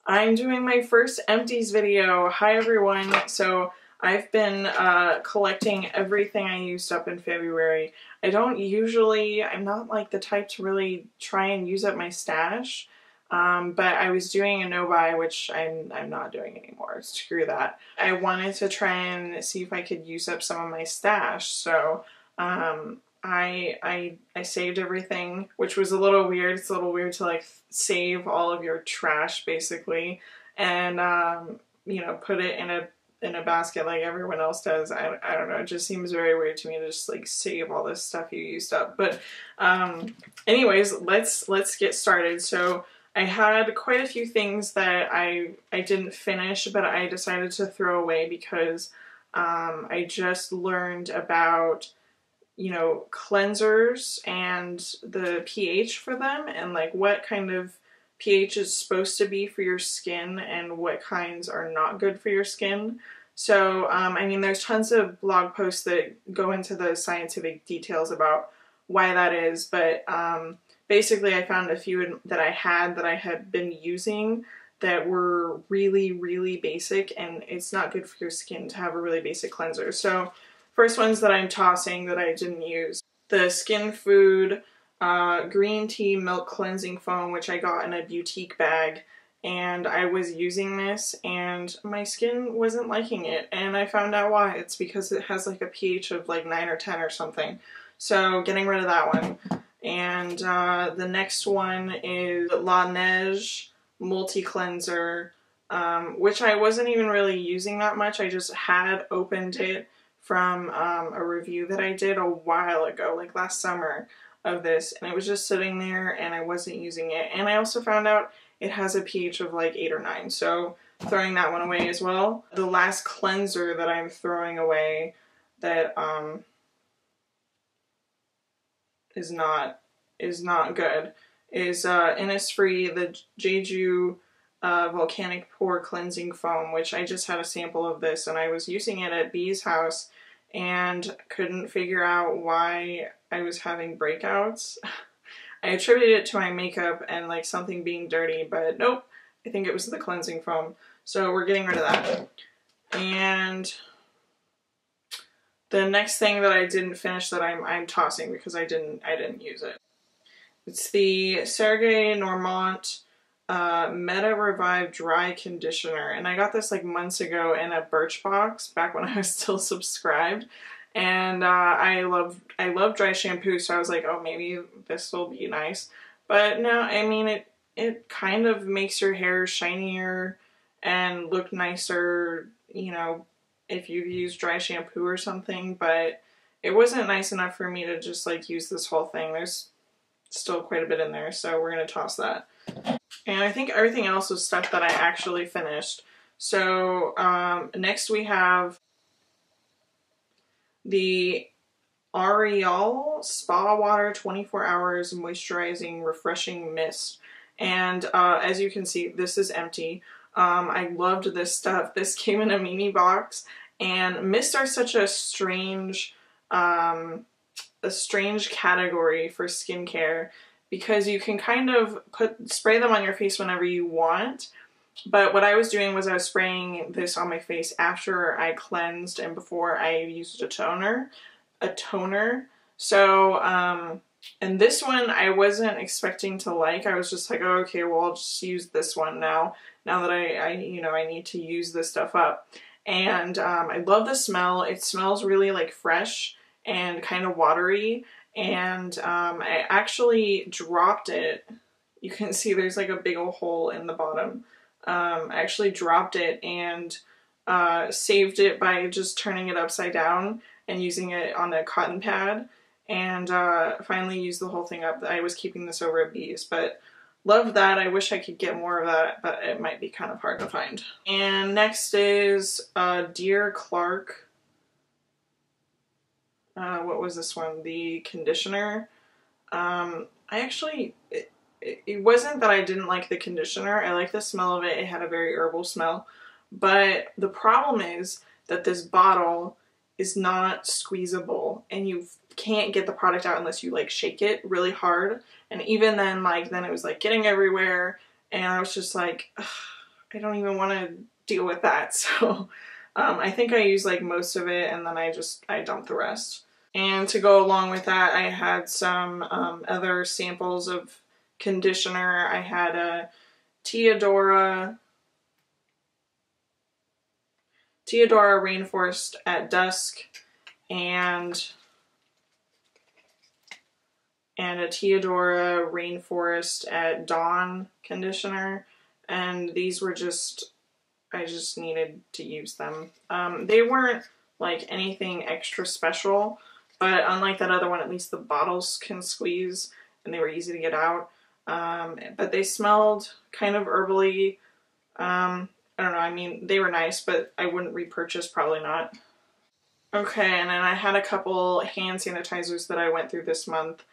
I'm doing my first Empties video. Hi everyone. So I've been collecting everything I used up in February. I'm not like the type to really try and use up my stash, but I was doing a no-buy, which I'm not doing anymore. Screw that. I wanted to try and see if I could use up some of my stash, so I saved everything, which was a little weird. It's a little weird to like save all of your trash basically, and you know, put it in a basket like everyone else does. I don't know. It just seems very weird to me to just like save all this stuff you used up. But anyways, let's get started. So I had quite a few things that I didn't finish, but I decided to throw away because I just learned about, you know, cleansers and the pH for them, and like what kind of pH is supposed to be for your skin and what kinds are not good for your skin. So I mean, there's tons of blog posts that go into the scientific details about why that is, but basically I found a few that I had been using that were really basic, and it's not good for your skin to have a really basic cleanser. So first ones that I'm tossing that I didn't use: the Skin Food green tea milk cleansing foam, which I got in a boutique bag, and I was using this and my skin wasn't liking it, and I found out why. It's because it has like a pH of like 9 or 10 or something. So getting rid of that one. And the next one is La Neige Multi Cleanser, which I wasn't even really using that much. I just had opened it from a review that I did a while ago, like last summer, of this, and it was just sitting there and I wasn't using it. And I also found out it has a pH of like 8 or 9, so throwing that one away as well. The last cleanser that I'm throwing away that is not good is Innisfree, the Jeju Volcanic Pore Cleansing Foam, which I just had a sample of this and I was using it at Bee's house and couldn't figure out why I was having breakouts. I attributed it to my makeup and like something being dirty, but nope, I think it was the cleansing foam. So we're getting rid of that. And the next thing that I didn't finish that I'm tossing because I didn't use it. It's the Sergei Normant Meta Revive Dry Conditioner, and I got this like months ago in a Birchbox back when I was still subscribed, and I love dry shampoo, so I was like, oh, maybe this will be nice. But no, I mean, it kind of makes your hair shinier and look nicer, you know, if you use dry shampoo or something, but it wasn't nice enough for me to just like use this whole thing. There's still quite a bit in there, so we're gonna toss that. And I think everything else was stuff that I actually finished. So next we have the Ariel Spa Water 24 Hours Moisturizing Refreshing Mist. And as you can see, this is empty. I loved this stuff. This came in a mini box, and mists are such a strange category for skincare, because you can kind of spray them on your face whenever you want. But what I was doing was I was spraying this on my face after I cleansed and before I used a toner. So, and this one I wasn't expecting to like. I was just like, oh, okay, well, I'll just use this one now that I you know, I need to use this stuff up. And I love the smell. It smells really like fresh and kind of watery. And I actually dropped it. You can see there's like a big old hole in the bottom. I actually dropped it and saved it by just turning it upside down and using it on a cotton pad, and finally used the whole thing up. I was keeping this over at Bee's, but love that. I wish I could get more of that, but it might be kind of hard to find. And next is Dear Clark. What was this one? The conditioner. It wasn't that I didn't like the conditioner. I like the smell of it. It had a very herbal smell. But the problem is that this bottle is not squeezable, and you can't get the product out unless you like shake it really hard. And even then, like, then it was like getting everywhere, and I was just like, ugh, I don't even want to deal with that. So I think I used like most of it, and then I dumped the rest. And to go along with that, I had some other samples of conditioner. I had a Teodora Rainforest at Dusk and a Teodora Rainforest at Dawn conditioner, and these were I just needed to use them. They weren't like anything extra special, but unlike that other one, at least the bottles can squeeze and they were easy to get out. But they smelled kind of herbally. I don't know, I mean, they were nice, but I wouldn't repurchase, probably not. Okay, and then I had a couple hand sanitizers that I went through this month.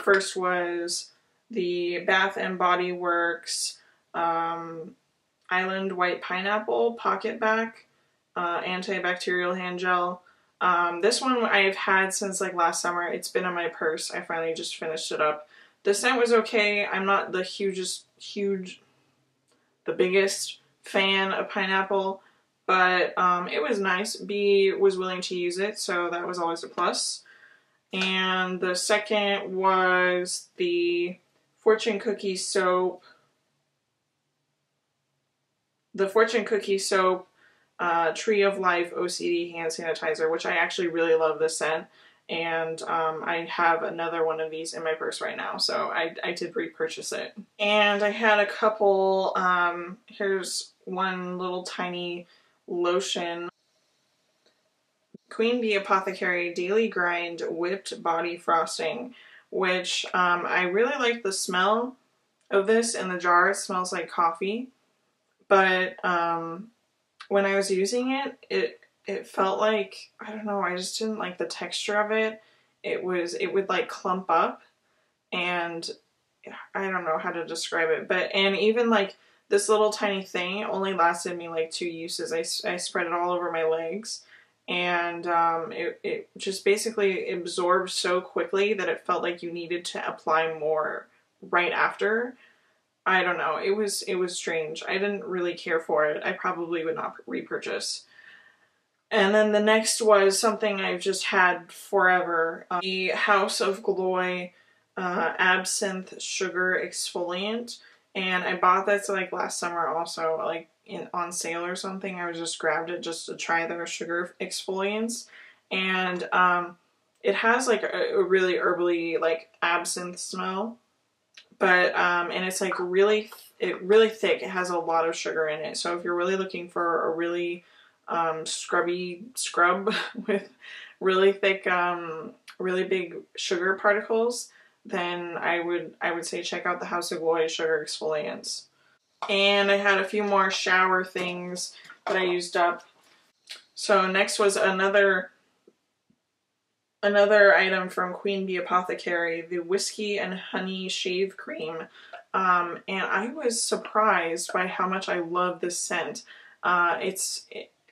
First was the Bath & Body Works Island White Pineapple Pocket Back Antibacterial Hand Gel. This one I've had since like last summer. It's been in my purse. I finally just finished it up. The scent was okay. I'm not the biggest fan of pineapple, but it was nice. B was willing to use it, so that was always a plus. And the second was the Fortune Cookie Soap. The Fortune Cookie Soap Tree of Life OCD hand sanitizer, which I actually really love this scent. And I have another one of these in my purse right now, so I did repurchase it. And I had a couple, here's one little tiny lotion. Queen Bee Apothecary Daily Grind Whipped Body Frosting, which I really like the smell of this in the jar. It smells like coffee, but when I was using it, it felt like, I don't know, I just didn't like the texture of it. It would like clump up, and I don't know how to describe it, and even like this little tiny thing only lasted me like 2 uses. I spread it all over my legs, and it just basically absorbed so quickly that it felt like you needed to apply more right after. I don't know, it was strange. I didn't really care for it. I probably would not repurchase. And then the next was something I've just had forever. The House of Gloy Absinthe Sugar Exfoliant. And I bought this like last summer also, like on sale or something. I just grabbed it just to try their sugar exfoliants. And it has like a really herbally like absinthe smell. But, and it's like really thick. It has a lot of sugar in it. So if you're really looking for a really scrub with really thick, really big sugar particles, then I would say check out the House of Glory Sugar Exfoliants. And I had a few more shower things that I used up. So next was another item from Queen Bee Apothecary, the Whiskey and Honey Shave Cream. And I was surprised by how much I love this scent.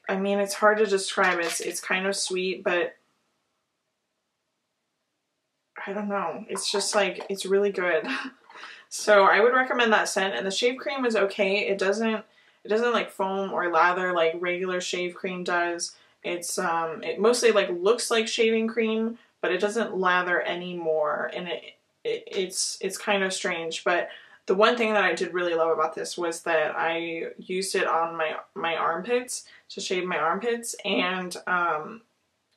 I mean, it's hard to describe. It's kind of sweet, but I don't know. It's just like, it's really good. So I would recommend that scent. And the shave cream is okay. It doesn't like foam or lather like regular shave cream does. It's it mostly like looks like shaving cream, but it doesn't lather anymore, and it's kind of strange. But the one thing that I did really love about this was that I used it on my armpits to shave my armpits, and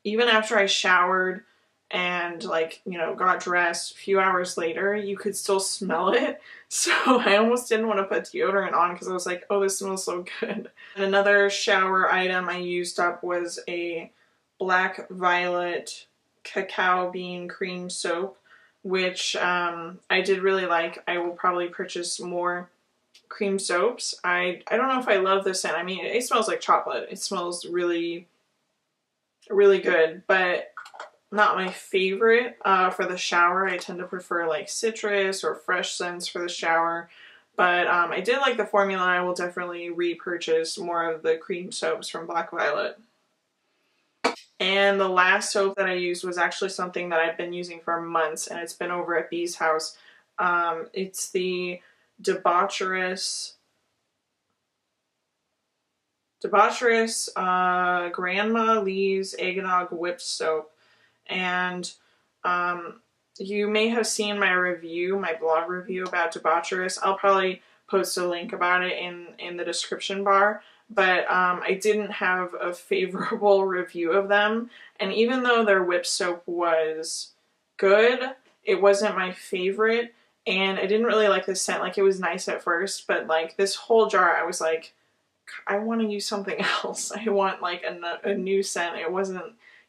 even after I showered and like, you know, got dressed a few hours later, you could still smell it. So I almost didn't want to put deodorant on because I was like, oh, this smells so good. And another shower item I used up was a Black Violet Cacao Bean Cream Soap, which I did really like. I will probably purchase more cream soaps. I don't know if I love this scent. I mean, it smells like chocolate. It smells really, really good, but not my favorite for the shower. I tend to prefer like citrus or fresh scents for the shower. But I did like the formula. I will definitely repurchase more of the cream soaps from Black Violet. And the last soap that I used was actually something that I've been using for months, and it's been over at Bee's house. It's the Debaucherous Debaucherous Grandma Lee's Eggnog Whipped Soap. And you may have seen my review, my blog review about Debaucherous. I'll probably post a link about it in the description bar. But I didn't have a favorable review of them. And even though their whip soap was good, it wasn't my favorite. And I didn't really like the scent. Like, it was nice at first, but like this whole jar, I was like, I want to use something else. I want like a new scent. It wasn't,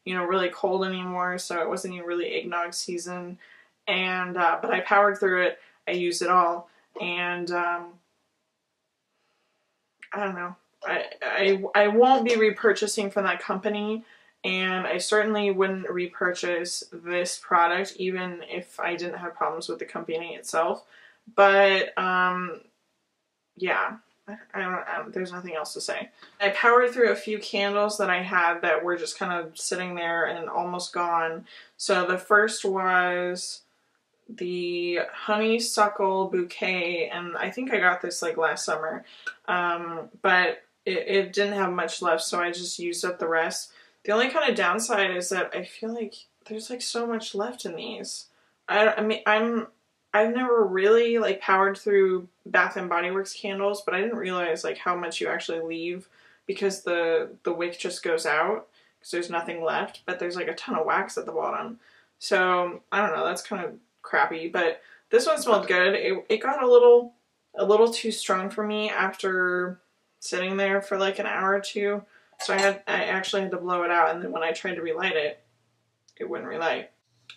you know, really cold anymore, so it wasn't even really eggnog season. And but I powered through it. I used it all, and I don't know. I won't be repurchasing from that company, and I certainly wouldn't repurchase this product even if I didn't have problems with the company itself. But yeah, I don't, there's nothing else to say. I powered through a few candles that I had that were just kind of sitting there and almost gone. So the first was the Honeysuckle Bouquet, and I think I got this like last summer, but it didn't have much left, so I just used up the rest. The only kind of downside is that I feel like there's like so much left in these. I mean, I've never really like powered through Bath and Body Works candles, but I didn't realize like how much you actually leave because the wick just goes out because there's nothing left, but there's like a ton of wax at the bottom. So I don't know, that's kind of crappy, but this one smelled good. It got a little too strong for me after sitting there for like an hour or two, so I actually had to blow it out, and then when I tried to relight it, it wouldn't relight.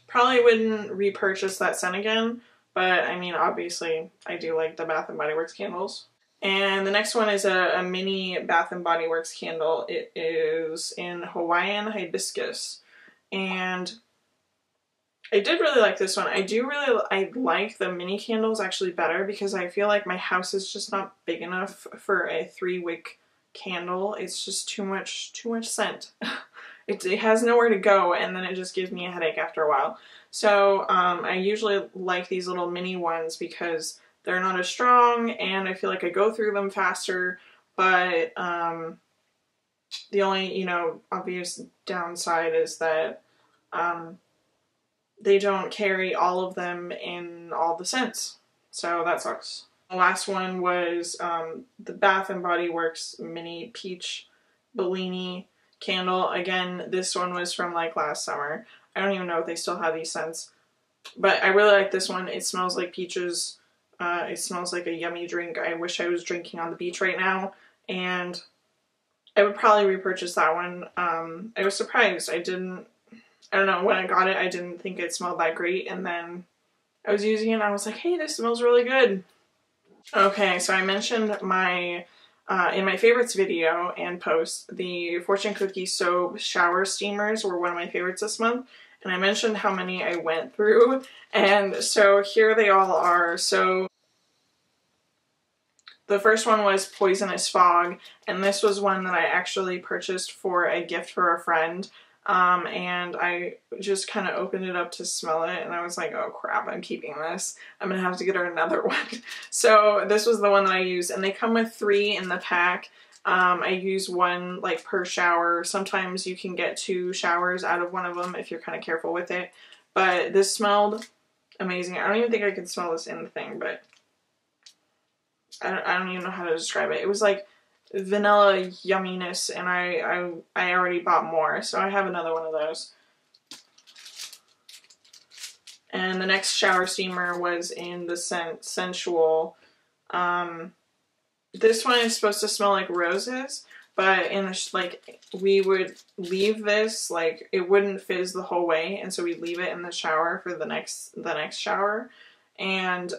Probably wouldn't repurchase that scent again, but I mean, obviously I do like the Bath and Body Works candles. And the next one is a mini Bath and Body Works candle. It is in Hawaiian Hibiscus, and I did really like this one. I like the mini candles actually better because I feel like my house is just not big enough for a 3-wick candle. It's just too much scent. It has nowhere to go, and then it just gives me a headache after a while. So I usually like these little mini ones because they're not as strong, and I feel like I go through them faster, but the only, you know, obvious downside is that they don't carry all of them in all the scents, so that sucks. The last one was the Bath and Body Works Mini Peach Bellini candle. Again, this one was from like last summer. I don't even know if they still have these scents, but I really like this one. It smells like peaches. It smells like a yummy drink I wish I was drinking on the beach right now, and I would probably repurchase that one. I was surprised. I don't know, when I got it, I didn't think it smelled that great, and then I was using it and I was like, hey, this smells really good. Okay, so I mentioned my, in my favorites video and post, the Fortune Cookie Soap shower steamers were one of my favorites this month, and I mentioned how many I went through, and so here they all are. So the first one was Poisonous Fog, and this was one that I actually purchased for a gift for a friend. And I just kind of opened it up to smell it, and I was like, oh crap, I'm keeping this. I'm gonna have to get her another one. So this was the one that I used, and they come with 3 in the pack. I use one like per shower. Sometimes you can get 2 showers out of one of them if you're kind of careful with it. But this smelled amazing. I don't even think I can smell this in the thing, but I don't even know how to describe it. It was like vanilla yumminess, and I already bought more, so I have another one of those. And the next shower steamer was in the scent Sensual. This one is supposed to smell like roses, but in the, like, we would leave this, like, it wouldn't fizz the whole way, and so we'd leave it in the shower for the next shower, and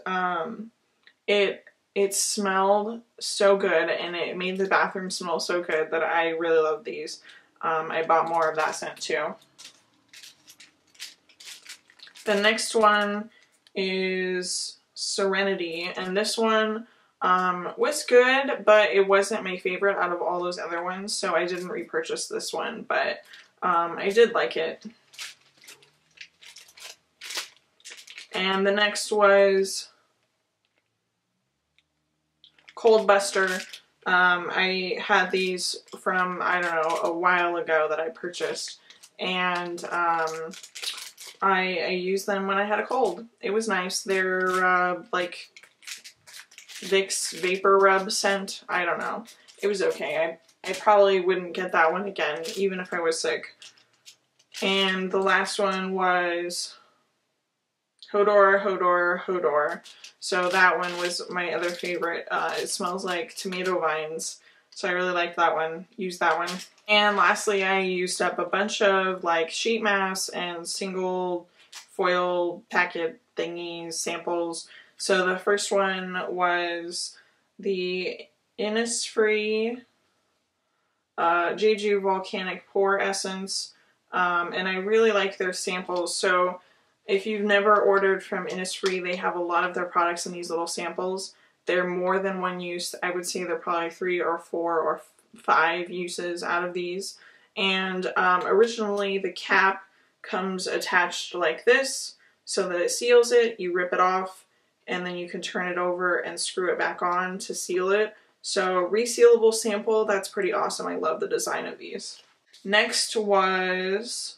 it smelled so good, and it made the bathroom smell so good that I really love these. I bought more of that scent too. The next one is Serenity, and this one was good, but it wasn't my favorite out of all those other ones, so I didn't repurchase this one, but I did like it. And the next was Cold Buster. I had these from, I don't know, a while ago that I purchased, and I used them when I had a cold. It was nice. They're like Vicks Vapor Rub scent. I don't know. It was okay. I probably wouldn't get that one again, even if I was sick. And the last one was Hodor, Hodor, Hodor. So that one was my other favorite. It smells like tomato vines. So I really liked that one. Used that one. And lastly, I used up a bunch of like sheet masks and single foil packet thingies, samples. So the first one was the Innisfree Jeju Volcanic Pore Essence. And I really like their samples. So if you've never ordered from Innisfree, they have a lot of their products in these little samples. They're more than one use. I would say they're probably 3 or 4 or 5 uses out of these. And originally the cap comes attached like this so that it seals it. You rip it off and then you can turn it over and screw it back on to seal it. So resealable sample, that's pretty awesome. I love the design of these. Next was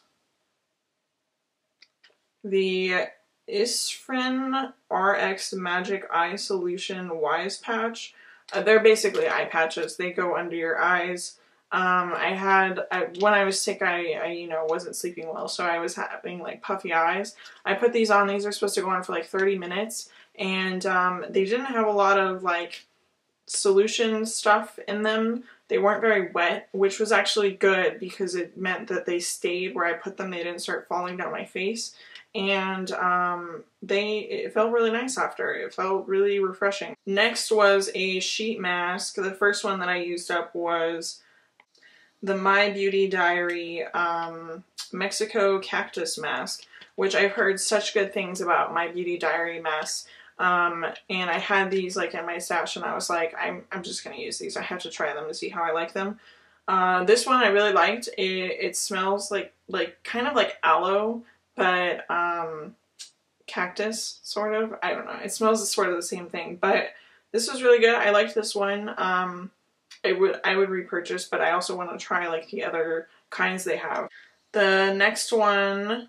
the Isfrin RX Magic Eye Solution Wise Patch. They're basically eye patches. They go under your eyes. When I was sick, I wasn't sleeping well, so I was having like puffy eyes. I put these on. These are supposed to go on for like 30 minutes, and they didn't have a lot of like solution stuff in them. They weren't very wet, which was actually good because it meant that they stayed where I put them. They didn't start falling down my face. And it felt really nice after. It felt really refreshing. Next was a sheet mask. The first one that I used up was the My Beauty Diary Mexico Cactus Mask, which I've heard such good things about My Beauty Diary masks. And I had these like in my stash and I was like, I'm just gonna use these. I have to try them to see how I like them. This one I really liked. It smells like kind of like aloe, but cactus sort of. I don't know. It smells sort of the same thing, but this was really good. I liked this one. I would repurchase, but I also want to try like the other kinds they have. The next one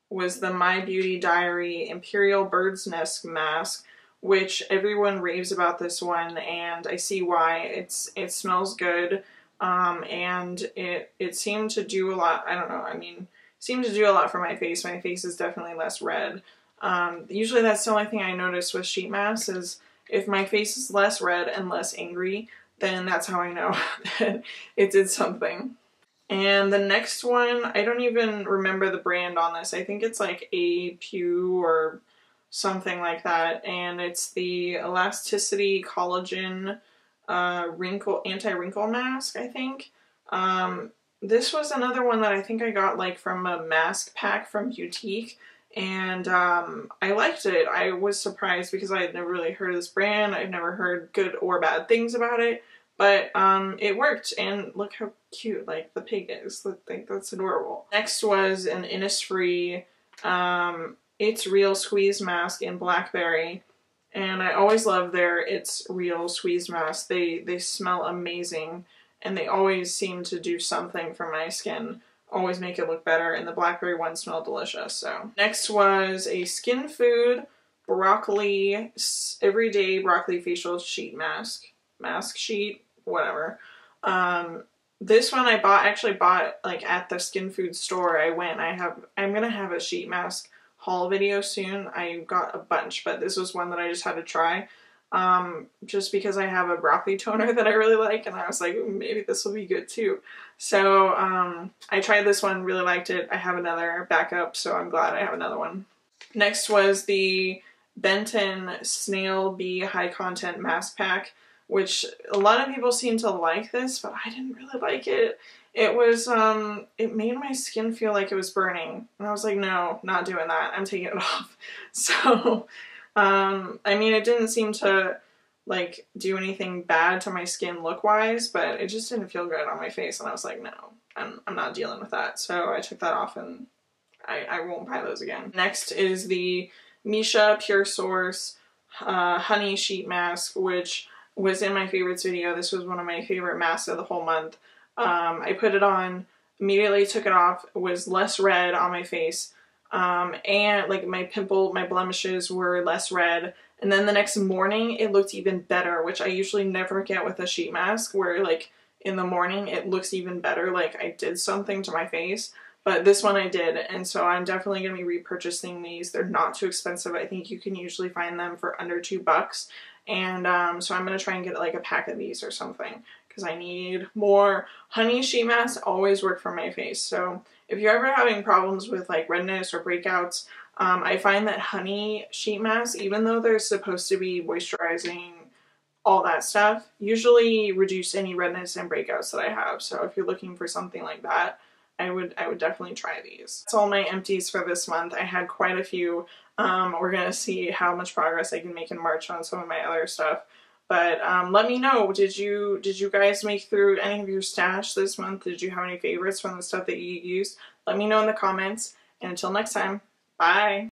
was the My Beauty Diary Imperial Bird's Nest Mask, which everyone raves about this one, and I see why. It smells good, and it seemed to do a lot. I don't know. I mean, seemed to do a lot for my face. My face is definitely less red. Usually that's the only thing I notice with sheet masks is if my face is less red and less angry, then that's how I know that it did something. And the next one, I don't even remember the brand on this. I think it's like A Pew or something like that. And it's the Elasticity Collagen Anti-Wrinkle Mask, I think. This was another one that I think I got like from a mask pack from Boutique. And I liked it. I was surprised because I had never really heard of this brand. I've never heard good or bad things about it. But it worked, and look how cute like the pig is. I think that's adorable. Next was an Innisfree It's Real Squeeze Mask in Blackberry. And I always love their It's Real Squeeze Mask. They smell amazing, and they always seem to do something for my skin. Always make it look better, and the blackberry ones smell delicious. So next was a Skin Food Broccoli Everyday Broccoli Facial Sheet Mask. Mask sheet, whatever. This one I actually bought like at the Skin Food store. I'm gonna have a sheet mask haul video soon. I got a bunch, but this was one that I just had to try. Just because I have a broccoli toner that I really like, and I was like, maybe this will be good too. So I tried this one, really liked it. I have another backup, so I'm glad I have another one. Next was the Benton Snail Bee High Content Mask Pack, which a lot of people seem to like this, but I didn't really like it. It was, it made my skin feel like it was burning, and I was like, no, not doing that. I'm taking it off. So I mean, it didn't seem to like do anything bad to my skin look-wise, but it just didn't feel good on my face, and I was like, no, I'm not dealing with that. So I took that off, and I won't buy those again. Next is the Misha Pure Source Honey Sheet Mask, which was in my favorites video. This was one of my favorite masks of the whole month. I put it on, immediately took it off, was less red on my face, and like my blemishes were less red. And then the next morning it looked even better, which I usually never get with a sheet mask, where like in the morning it looks even better, like I did something to my face. But this one I did, and so I'm definitely going to be repurchasing these. They're not too expensive. I think you can usually find them for under $2. And so I'm going to try and get like a pack of these or something, because I need more. Honey sheet masks always work for my face. So if you're ever having problems with like redness or breakouts, I find that honey sheet masks, even though they're supposed to be moisturizing, all that stuff, usually reduce any redness and breakouts that I have. So if you're looking for something like that, I would definitely try these. That's all my empties for this month. I had quite a few. We're gonna see how much progress I can make in March on some of my other stuff. But let me know, did you guys make through any of your stash this month? Did you have any favorites from the stuff that you used? Let me know in the comments. And until next time, bye!